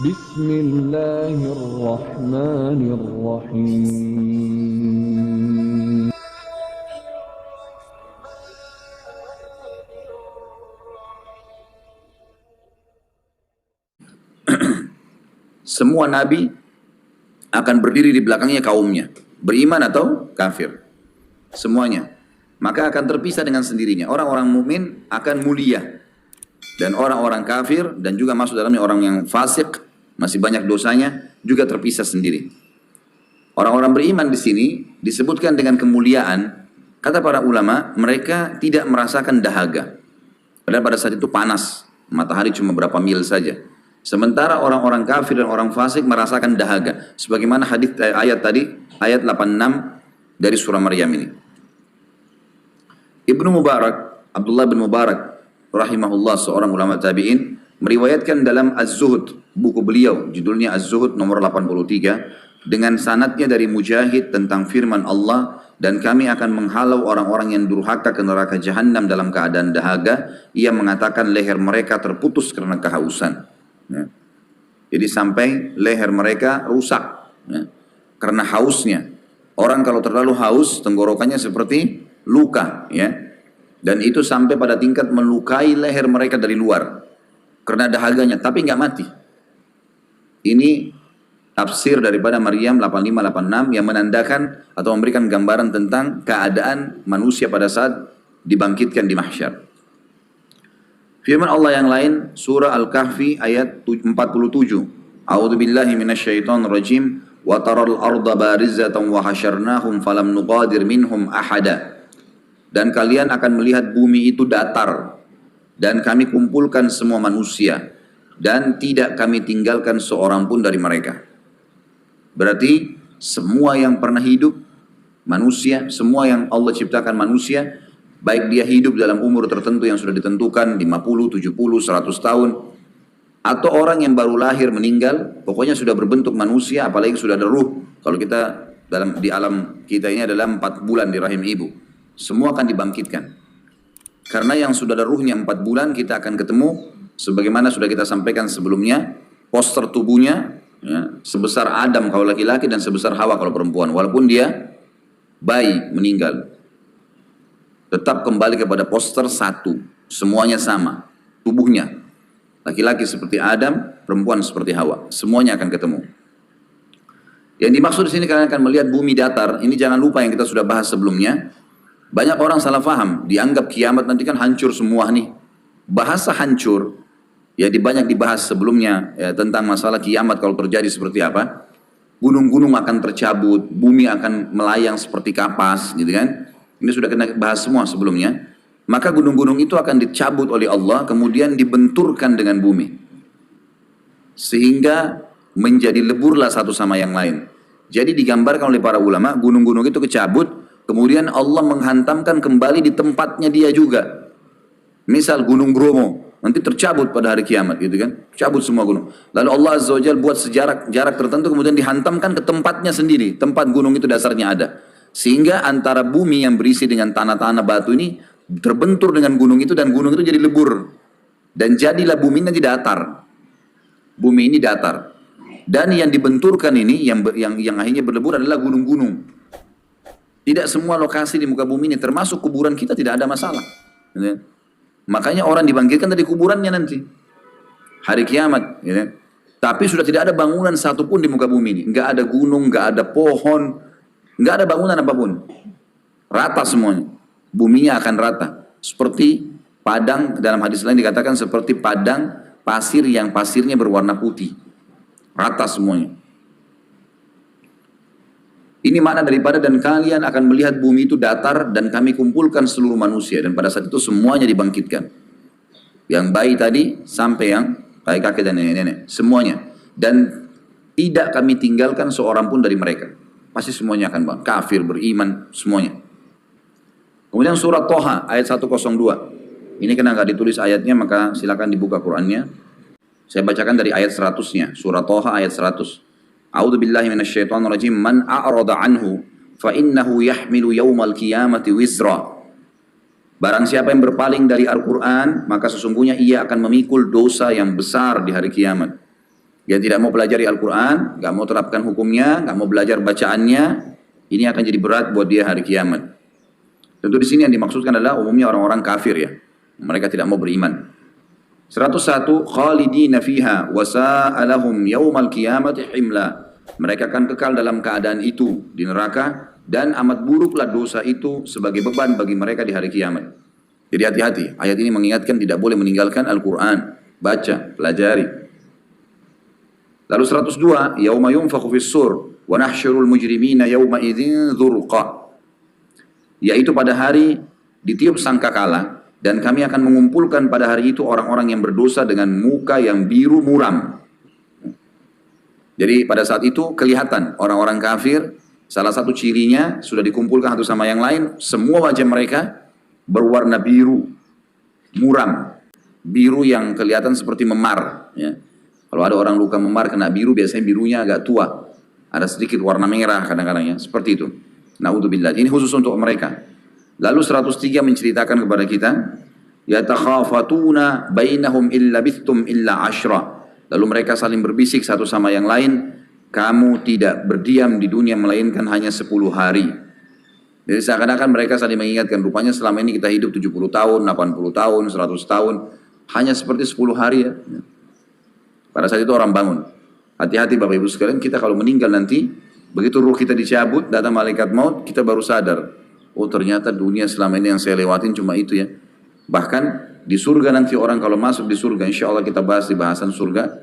بسم الله الرحمن الرحيم. Semua nabi akan berdiri di belakangnya kaumnya, beriman atau kafir, semuanya. Maka akan terpisah dengan sendirinya. Orang-orang mukmin akan mulia, dan orang-orang kafir dan juga masuk dalamnya orang yang fasik, masih banyak dosanya, juga terpisah sendiri. Orang-orang beriman di sini disebutkan dengan kemuliaan. Kata para ulama, mereka tidak merasakan dahaga. Padahal pada saat itu panas, matahari cuma berapa mil saja. Sementara orang-orang kafir dan orang fasik merasakan dahaga. Sebagaimana hadis ayat tadi, ayat 86 dari surah Maryam ini. Ibnu Mubarak, Abdullah bin Mubarak, rahimahullah, seorang ulama tabi'in, meriwayatkan dalam Az-Zuhud, buku beliau, judulnya Az-Zuhud nomor 83, dengan sanadnya dari Mujahid tentang firman Allah, dan kami akan menghalau orang-orang yang durhaka ke neraka jahanam dalam keadaan dahaga. Ia mengatakan leher mereka terputus karena kehausan. Ya. Jadi sampai leher mereka rusak, ya, karena hausnya. Orang kalau terlalu haus, tenggorokannya seperti luka, ya. Dan itu sampai pada tingkat melukai leher mereka dari luar karena dahaganya, tapi nggak mati. Ini tafsir daripada Maryam 8586 yang menandakan atau memberikan gambaran tentang keadaan manusia pada saat dibangkitkan di mahsyar. Firman Allah yang lain, surah Al-Kahfi ayat 47. A'udzu billahi minasyaitonir rajim. Wa taral arda barizatan wa hasyarnahum falam nuqadir minhum ahada. Dan kalian akan melihat bumi itu datar, dan kami kumpulkan semua manusia, dan tidak kami tinggalkan seorang pun dari mereka. Berarti semua yang pernah hidup manusia, semua yang Allah ciptakan manusia, baik dia hidup dalam umur tertentu yang sudah ditentukan 50, 70, 100 tahun, atau orang yang baru lahir meninggal, pokoknya sudah berbentuk manusia, apalagi sudah ada ruh. Kalau kita di alam kita ini adalah 4 bulan di rahim ibu, semua akan dibangkitkan. Karena yang sudah ada ruhnya 4 bulan, kita akan ketemu sebagaimana sudah kita sampaikan sebelumnya, poster tubuhnya, ya, sebesar Adam kalau laki-laki dan sebesar Hawa kalau perempuan. Walaupun dia bayi meninggal, tetap kembali kepada poster satu, semuanya sama tubuhnya. Laki-laki seperti Adam, perempuan seperti Hawa, semuanya akan ketemu. Yang dimaksud di sini kalian akan melihat bumi datar. Ini jangan lupa yang kita sudah bahas sebelumnya. Banyak orang salah faham, dianggap kiamat nanti kan hancur semua nih. Bahasa hancur, ya banyak dibahas sebelumnya, ya, tentang masalah kiamat kalau terjadi seperti apa. Gunung-gunung akan tercabut, bumi akan melayang seperti kapas, gitu kan. Ini sudah kita bahas semua sebelumnya. Maka gunung-gunung itu akan dicabut oleh Allah, kemudian dibenturkan dengan bumi. Sehingga menjadi leburlah satu sama yang lain. Jadi digambarkan oleh para ulama, gunung-gunung itu kecabut, kemudian Allah menghantamkan kembali di tempatnya dia juga. Misal Gunung Bromo, nanti tercabut pada hari kiamat, gitu kan. Cabut semua gunung. Lalu Allah Azza wa Jalla buat jarak tertentu, kemudian dihantamkan ke tempatnya sendiri. Tempat gunung itu dasarnya ada. Sehingga antara bumi yang berisi dengan tanah-tanah batu ini terbentur dengan gunung itu, dan gunung itu jadi lebur. Dan jadilah bumi nanti datar. Bumi ini datar. Dan yang dibenturkan ini, yang akhirnya berlebur adalah gunung-gunung. Tidak semua lokasi di muka bumi ini, termasuk kuburan kita, tidak ada masalah. Makanya orang dibangkitkan dari kuburannya nanti. Hari kiamat. Tapi sudah tidak ada bangunan satupun di muka bumi ini. Nggak ada gunung, nggak ada pohon, nggak ada bangunan apapun. Rata semuanya. Buminya akan rata. Seperti padang, dalam hadis lain dikatakan seperti padang pasir yang pasirnya berwarna putih. Rata semuanya. Ini makna daripada dan kalian akan melihat bumi itu datar dan kami kumpulkan seluruh manusia. Dan pada saat itu semuanya dibangkitkan. Yang bayi tadi sampai yang kakek dan nenek-nenek. Semuanya. Dan tidak kami tinggalkan seorang pun dari mereka. Pasti semuanya akan bangkit. Kafir, beriman, semuanya. Kemudian surat Toha ayat 102. Ini kena nggak ditulis ayatnya, maka silakan dibuka Qur'annya. Saya bacakan dari ayat 100-nya. Surat Toha ayat 100. A'udzu billahi minasyaitonir rajim. Man a'rada anhu fa innahu yahmilu yaumal qiyamati wizra. Barang siapa yang berpaling dari Al-Qur'an, maka sesungguhnya ia akan memikul dosa yang besar di hari kiamat. Dia tidak mau pelajari Al-Quran, nggak mau terapkan hukumnya, nggak mau belajar bacaannya, ini akan jadi berat buat dia hari kiamat. Tentu di sini yang dimaksudkan adalah umumnya orang-orang kafir ya. Mereka tidak mau beriman. 101 khalidina fiha wa sa'alahum yaumal qiyamati himla. Mereka akan kekal dalam keadaan itu di neraka dan amat buruklah dosa itu sebagai beban bagi mereka di hari kiamat. Jadi hati-hati, ayat ini mengingatkan tidak boleh meninggalkan Al-Quran. Baca, pelajari. Lalu 102, yauma yunfakhu fis-sur wa nahsyurul mujrimina yauma idzin dzurqa. Yaitu pada hari ditiup sangkakala dan kami akan mengumpulkan pada hari itu orang-orang yang berdosa dengan muka yang biru muram. Jadi pada saat itu kelihatan orang-orang kafir, salah satu cirinya sudah dikumpulkan satu sama yang lain, semua wajah mereka berwarna biru, muram. Biru yang kelihatan seperti memar. Ya. Kalau ada orang luka memar kena biru, biasanya birunya agak tua. Ada sedikit warna merah kadang-kadang ya, seperti itu. Na'udzubillah. Ini khusus untuk mereka. Lalu 103 menceritakan kepada kita, yatakhafatuna bainahum illa bithtum illa ashra. Lalu mereka saling berbisik satu sama yang lain, kamu tidak berdiam di dunia melainkan hanya 10 hari. Jadi seakan-akan mereka saling mengingatkan, rupanya selama ini kita hidup 70 tahun, 80 tahun, 100 tahun, hanya seperti 10 hari ya. Pada saat itu orang bangun. Hati-hati Bapak Ibu sekalian, kita kalau meninggal nanti, begitu ruh kita dicabut, datang malaikat maut, kita baru sadar. Oh ternyata dunia selama ini yang saya lewatin cuma itu ya. Bahkan di surga nanti orang kalau masuk di surga, insya Allah kita bahas di bahasan surga,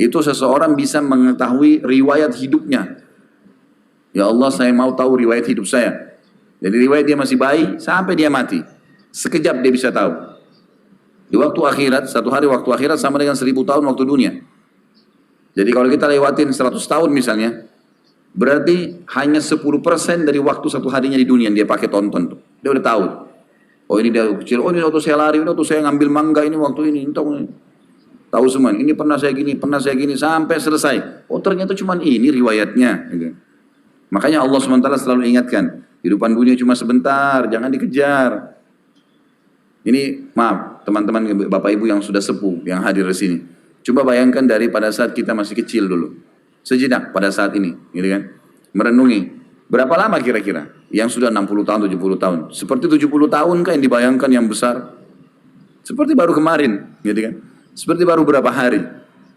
itu seseorang bisa mengetahui riwayat hidupnya. Ya Allah saya mau tahu riwayat hidup saya. Jadi riwayat dia masih bayi sampai dia mati. Sekejap dia bisa tahu. Di waktu akhirat, satu hari waktu akhirat sama dengan 1000 tahun waktu dunia. Jadi kalau kita lewatin 100 tahun misalnya, berarti hanya 10% dari waktu satu harinya di dunia yang dia pakai tonton tuh. Dia udah tahu. Oh ini dia kecil, oh ini waktu saya lari, ini waktu saya ngambil mangga, ini waktu ini. Tahu semua, ini pernah saya gini, sampai selesai. Oh ternyata cuma ini riwayatnya. Gitu. Makanya Allah SWT selalu ingatkan, kehidupan dunia cuma sebentar, jangan dikejar. Ini maaf teman-teman Bapak Ibu yang sudah sepuh, yang hadir di sini. Coba bayangkan dari pada saat kita masih kecil dulu. Sejenak pada saat ini, gitu kan? Merenungi. Berapa lama kira-kira? Yang sudah 60 tahun, 70 tahun. Seperti 70 tahun kah yang dibayangkan yang besar? Seperti baru kemarin, gitu kan? Seperti baru berapa hari.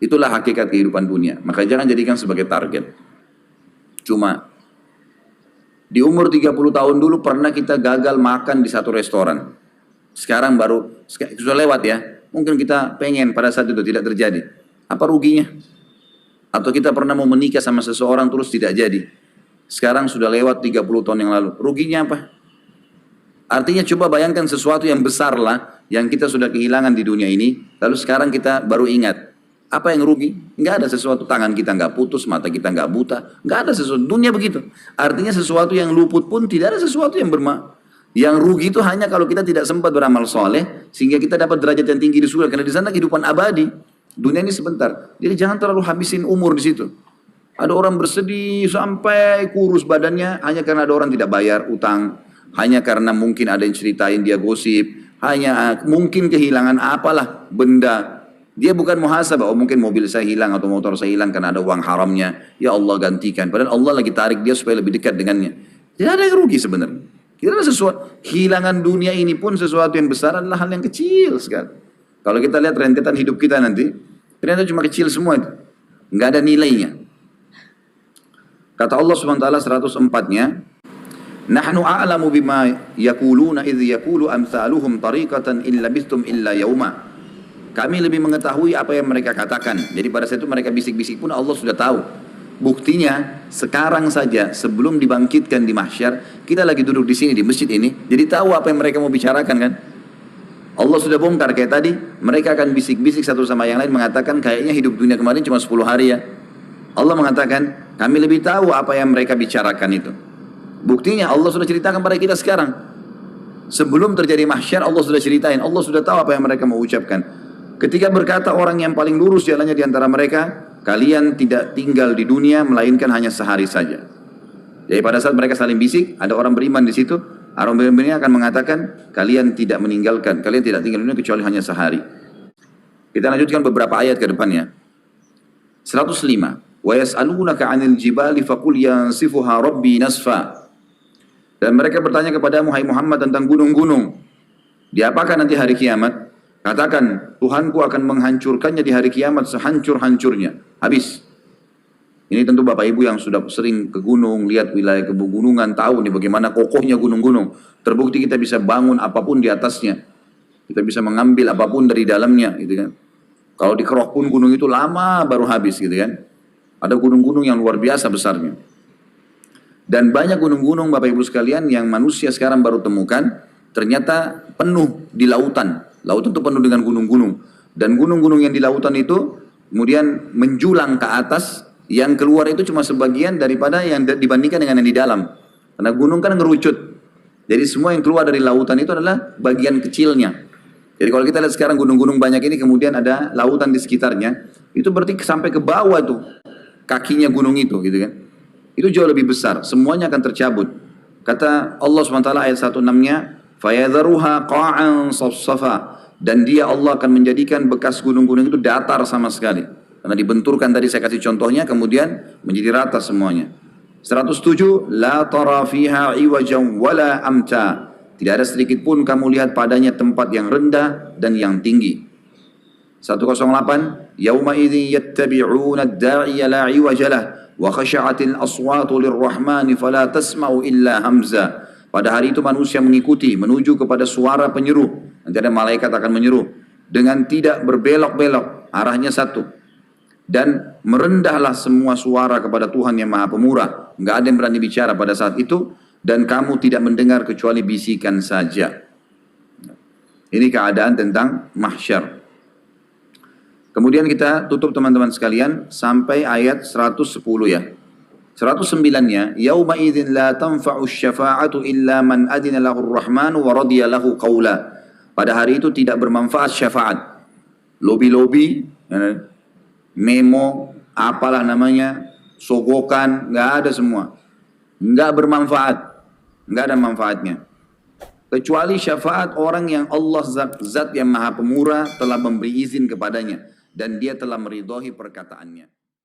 Itulah hakikat kehidupan dunia. Maka jangan jadikan sebagai target. Cuma di umur 30 tahun dulu pernah kita gagal makan di satu restoran. Sekarang baru, sudah lewat ya. Mungkin kita pengen pada saat itu tidak terjadi. Apa ruginya? Atau kita pernah mau menikah sama seseorang terus tidak jadi. Sekarang sudah lewat 30 tahun yang lalu. Ruginya apa? Artinya coba bayangkan sesuatu yang besar lah, yang kita sudah kehilangan di dunia ini, lalu sekarang kita baru ingat. Apa yang rugi? Nggak ada sesuatu, tangan kita nggak putus, mata kita nggak buta. Nggak ada sesuatu, dunia begitu. Artinya sesuatu yang luput pun tidak ada sesuatu yang yang rugi itu hanya kalau kita tidak sempat beramal soleh, sehingga kita dapat derajat yang tinggi di surga. Karena di sana kehidupan abadi. Dunia ini sebentar. Jadi jangan terlalu habisin umur di situ. Ada orang bersedih sampai kurus badannya hanya karena ada orang tidak bayar utang, hanya karena mungkin ada yang ceritain dia gosip, hanya mungkin kehilangan apalah benda. Dia bukan muhasabah, oh mungkin mobil saya hilang atau motor saya hilang karena ada uang haramnya. Ya Allah gantikan. Padahal Allah lagi tarik dia supaya lebih dekat dengannya. Tidak ada yang rugi sebenarnya. Tidak ada sesuatu. Hilangan dunia ini pun sesuatu yang besar adalah hal yang kecil sekali. Kalau kita lihat rentetan hidup kita nanti, ternyata cuma kecil semua itu. Nggak ada nilainya. Kata Allah SWT 104-nya, Nahnu a'lamu bima yakuluna idh yakulu amthaluhum tariqatan illa bistum illa yauma. Kami lebih mengetahui apa yang mereka katakan. Jadi pada saat itu mereka bisik-bisik pun Allah sudah tahu. Buktinya sekarang saja sebelum dibangkitkan di mahsyar, kita lagi duduk di sini di masjid ini, jadi tahu apa yang mereka mau bicarakan kan? Allah sudah bongkar kayak tadi, mereka akan bisik-bisik satu sama yang lain mengatakan kayaknya hidup dunia kemarin cuma 10 hari ya. Allah mengatakan, kami lebih tahu apa yang mereka bicarakan itu. Buktinya Allah sudah ceritakan pada kita sekarang. Sebelum terjadi mahsyar Allah sudah ceritain, Allah sudah tahu apa yang mereka mau ucapkan. Ketika berkata orang yang paling lurus jalannya di antara mereka, kalian tidak tinggal di dunia melainkan hanya sehari saja. Jadi pada saat mereka saling bisik, ada orang beriman di situ, orang beriman ini akan mengatakan, kalian tidak meninggalkan, kalian tidak tinggal di dunia kecuali hanya sehari. Kita lanjutkan beberapa ayat ke depannya. 105. Wa yas'alunaka 'anil jibali faqul yansifuha rabbi nasfa. Dan mereka bertanya kepada Muhammad tentang gunung-gunung. Diapakan nanti hari kiamat? Katakan, Tuhanku akan menghancurkannya di hari kiamat sehancur-hancurnya. Habis. Ini tentu Bapak Ibu yang sudah sering ke gunung, lihat wilayah pegunungan, tahu nih bagaimana kokohnya gunung-gunung. Terbukti kita bisa bangun apapun di atasnya. Kita bisa mengambil apapun dari dalamnya, gitu kan. Kalau dikerok pun gunung itu lama baru habis, gitu kan. Ada gunung-gunung yang luar biasa besarnya. Dan banyak gunung-gunung Bapak Ibu sekalian yang manusia sekarang baru temukan, ternyata penuh di lautan. Lautan itu penuh dengan gunung-gunung. Dan gunung-gunung yang di lautan itu kemudian menjulang ke atas, yang keluar itu cuma sebagian daripada yang dibandingkan dengan yang di dalam. Karena gunung kan ngerucut. Jadi semua yang keluar dari lautan itu adalah bagian kecilnya. Jadi kalau kita lihat sekarang gunung-gunung banyak ini, kemudian ada lautan di sekitarnya, itu berarti sampai ke bawah tuh kakinya gunung itu, gitu kan. Itu jauh lebih besar, semuanya akan tercabut. Kata Allah SWT ayat 16-nya, فَيَذَرُهَا قَاعًا صَفْصَفًا. Dan dia Allah akan menjadikan bekas gunung-gunung itu datar sama sekali. Karena dibenturkan tadi saya kasih contohnya, kemudian menjadi rata semuanya. 107, لَا تَرَى فِيهَا عِوَجًا وَلَا أَمْتًا. Tidak ada sedikit pun kamu lihat padanya tempat yang rendah dan yang tinggi. 108, يَوْمَئِذٍ يَتَّبِعُونَ الدَّاعِيَ لَا عِوَجَ لَهُ وَخَشَعَتِ الْأَصْوَاتُ لِلرَّحْمَنِ فَلَا تَسْمَعُ إِلَّا هَمْزًا. Pada hari itu manusia mengikuti, menuju kepada suara penyeru. Nanti ada malaikat akan menyeru. Dengan tidak berbelok-belok, arahnya satu. Dan merendahlah semua suara kepada Tuhan yang Maha Pemurah. Enggak ada yang berani bicara pada saat itu. Dan kamu tidak mendengar kecuali bisikan saja. Ini keadaan tentang mahsyar. Kemudian kita tutup teman-teman sekalian sampai ayat 110 ya. 109-nya, yauma idzin la tanfa'u syafa'atu illa man adina lahu ar-rahman wa radiya lahu qawla. Pada hari itu tidak bermanfaat syafaat. Lobi-lobi, memo, apalah namanya, sogokan, enggak ada semua. Enggak bermanfaat. Enggak ada manfaatnya. Kecuali syafaat orang yang Allah zat yang Maha Pemurah telah memberi izin kepadanya dan dia telah meridhai perkataannya.